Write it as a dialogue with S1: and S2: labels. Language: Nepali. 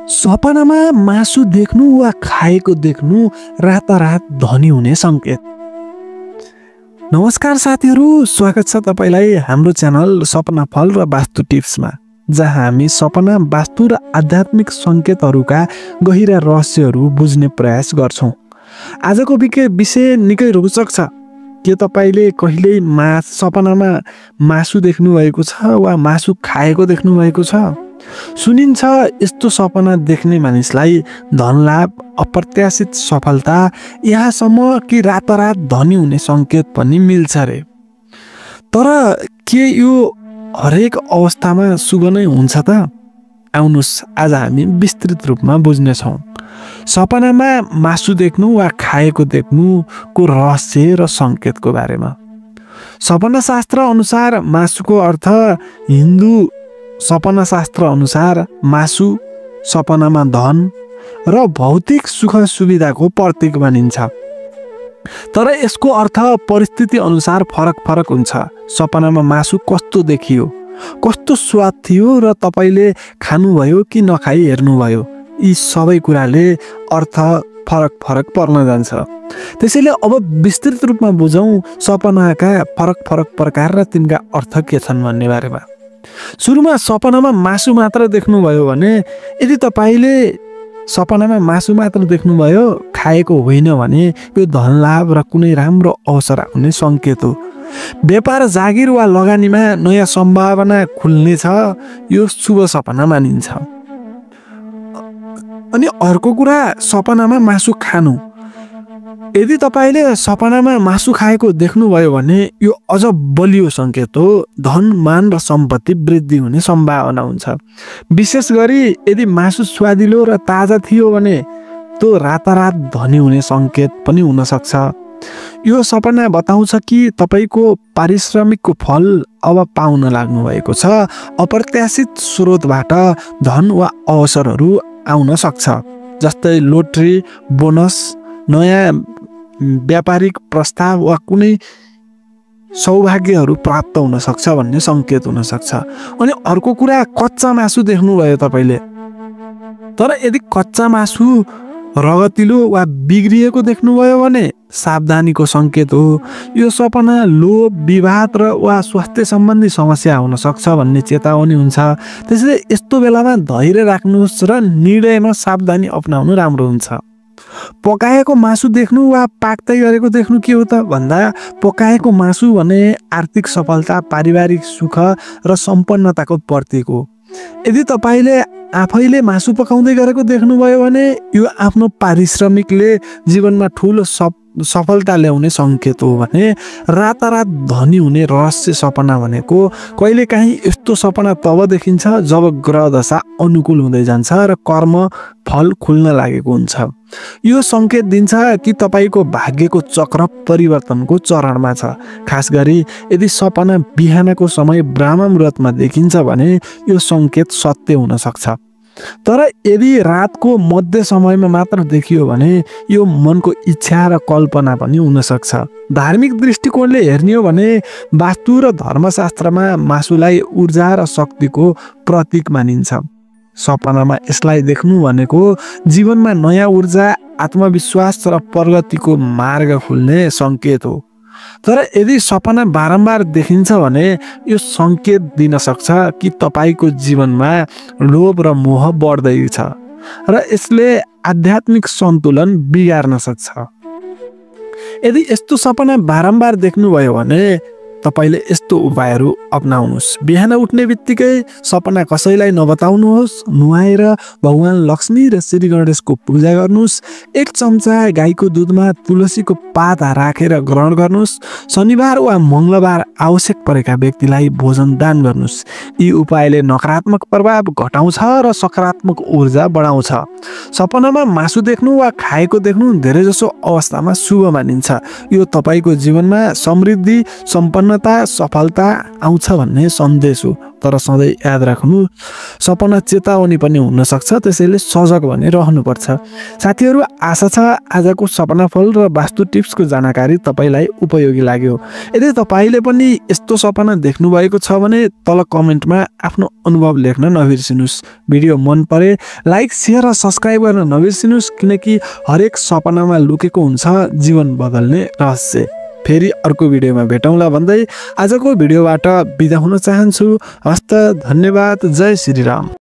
S1: सपनामा मासु देख्नु वा खाएको देख्नु रातारात धनी हुने संकेत। नमस्कार साथीहरू, स्वागत छ तपाईलाई हाम्रो च्यानल सपना फल र वास्तु टिप्समा, जहाँ हामी सपना, वास्तु र आध्यात्मिक संकेतहरूका गहिरा रहस्यहरू बुझ्ने प्रयास गर्छौं। आजको विषय निकै रोचक छ। के तपाईले कहिल्यै सपनामा मासु देख्नु भएको छ वा मासु खाएको देख्नु भएको छ? सुनिन्छ यस्तो सपना देख्ने मानिसलाई धनलाभ, अप्रत्याशित सफलता, यहाँसम्म कि रातारात धनी हुने संकेत पनि मिल्छ रे। तर के यो हरेक अवस्थामा शुभ नै हुन्छ त? आउनुस् आज हामी विस्तृत रूपमा बुझ्नेछौँ सपनामा मासु देख्नु वा खाएको देख्नुको रहस्य र संकेतको बारेमा। सपना शास्त्र अनुसार मासुको अर्थ हिन्दू सपना शास्त्र अनुसार मासु सपनामा धन र भौतिक सुख सुविधाको प्रतीक मानिन्छ। तर यसको अर्थ परिस्थिति अनुसार फरक हुन्छ। सपनामा मासु कस्तो देखियो, कस्तो स्वाद थियो र तपाईले खानुभयो कि नखाई हेर्नुभयो, यी सबै कुराले अर्थ फरक पर्न जान्छ। त्यसैले अब विस्तृत रूपमा बुझौं सपनाका फरक प्रकार र तिनका अर्थ के छन् भन्ने बारेमा। सुरुमा सपनामा मासु मात्र देख्नुभयो भने, यदि तपाईले सपनामा मासु मात्र देख्नुभयो, खाएको होइन भने यो धनलाभ र कुनै राम्रो अवसर आउने संकेत हो। व्यापार, जागिर वा लगानीमा नयाँ सम्भावना खुल्नेछ, यो शुभ सपना मानिन्छ। अनि अर्को कुरा, सपनामा मासु खानु। यदि तपाईले सपनामा मासु खाएको देख्नुभयो भने यो अझ बलियो संकेत हो। धन, मान र सम्पत्ति वृद्धि हुने सम्भावना हुन्छ। विशेष गरी यदि मासु स्वादिलो र ताजा थियो भने त्यो रातारात धनी हुने संकेत पनि हुन सक्छ। यो सपना बताउँछ कि तपाईको पारिश्रमिकको फल अब पाउन लाग्नु भएको छ। अप्रत्याशित स्रोतबाट धन वा अवसरहरू आउन सक्छ, जस्तै लोटरी, बोनस, नयाँ व्यापारिक प्रस्ताव वा कुनै सौभाग्यहरू प्राप्त हुन सक्छ भन्ने संकेत हुन सक्छ। अनि अर्को कुरा, कच्चा मासु देख्नुभयो तपाईले, तर यदि कच्चा मासु रगतिलो वा बिग्रिएको देख्नुभयो भने सावधानीको संकेत हो। यो सपना लोभ, विवाद र वा स्वास्थ्य सम्बन्धी समस्या हुन सक्छ भन्ने चेतावनी हुन्छ। त्यसैले यस्तो बेलामा धैर्य राख्नुहोस् र निर्णयमा सावधानी अपनाउनु राम्रो हुन्छ। पकाएको मासु देख्नु वा पाक्दै गरेको देख्नु के हो त भन्दा, पकाएको मासु भने आर्थिक सफलता, पारिवारिक सुख र सम्पन्नताको प्रतीक हो। यदि तपाईले आफैले मासु पकाउँदै गरेको देख्नुभयो भने यो आफ्नो पारिश्रमिकले जीवनमा ठूलो सफलता ल्याउने संकेत हो भने रातारात धनी हुने रहस्य सपना भनेको कहिलेकाहीँ यस्तो सपना तब देखिन्छ जब ग्रह दशा अनुकूल हुँदै जान्छ र कर्म फल खुल्न लागेको हुन्छ। यो संकेत दिन्छ कि तपाईको भाग्यको चक्र परिवर्तनको चरणमा छ। खास गरी यदि सपना बिहानको समय ब्राह्म मुहुर्तमा देखिन्छ भने यो संकेत सत्य हुन सक्छ। तर यदि रातको मध्य समयमा मात्र देखियो भने यो मनको इच्छा र कल्पना पनि हुन सक्छ। धार्मिक दृष्टिकोणले हेर्ने हो भने वास्तु र धर्मशास्त्रमा मासुलाई ऊर्जा र शक्तिको प्रतीक मानिन्छ। सपनामा यसलाई देख्नु भनेको जीवनमा नयाँ ऊर्जा, आत्मविश्वास र प्रगतिको मार्ग खुल्ने संकेत हो। तर यदि सपना बारम्बार देखिन्छ भने यो संकेत दिन सक्छ कि तपाईको जीवनमा लोभ र मोह बढ्दैछ र यसले आध्यात्मिक सन्तुलन बिगार्न सक्छ। यदि यस्तो सपना बारम्बार देख्नुभयो भने तपाईले यस्तो उपायहरू अपनाउनुहोस्। बिहान उठ्ने बित्तिकै सपना कसैलाई नबताउनुहोस्। नुहाएर भगवान लक्ष्मी र श्री गणेशको पूजा गर्नुहोस्। 1 चम्चा गाईको दुधमा तुलसीको पात राखेर ग्रहण गर्नुहोस्। शनिबार वा मंगलबार आवश्यक परेका व्यक्तिलाई भोजन दान गर्नुहोस्। यी उपायले नकारात्मक प्रभाव घटाउँछ र सकारात्मक ऊर्जा बढाउँछ। सपनामा मासु देख्नु वा खाएको देख्नु धेरैजसो अवस्थामा शुभ मानिन्छ। यो तपाईको जीवनमा समृद्धि, सम्पन्न पूर्णता सफलता आउँछ भन्ने सन्देश हो। तर सधैँ याद राख्नु, सपना चेतावनी पनि हुन सक्छ, त्यसैले सजग भने रहनुपर्छ। साथीहरू, आशा छ आजको सपनाफल र वास्तु टिप्सको जानकारी तपाईँलाई उपयोगी लाग्यो। यदि तपाईँले पनि यस्तो सपना देख्नु भएको छ भने तल कमेन्टमा आफ्नो अनुभव लेख्न नबिर्सिनुहोस्। भिडियो मन परे लाइक, शेयर र सब्स्क्राइब गर्न नबिर्सिनुहोस्, किनकि हरेक सपनामा लुकेको हुन्छ जीवन बदल्ने रहस्य। फेरि अर्को भिडियोमा भेटौँला भन्दै आजको भिडियोबाट बिदा हुन चाहन्छु। हस्त, धन्यवाद, जय श्री राम।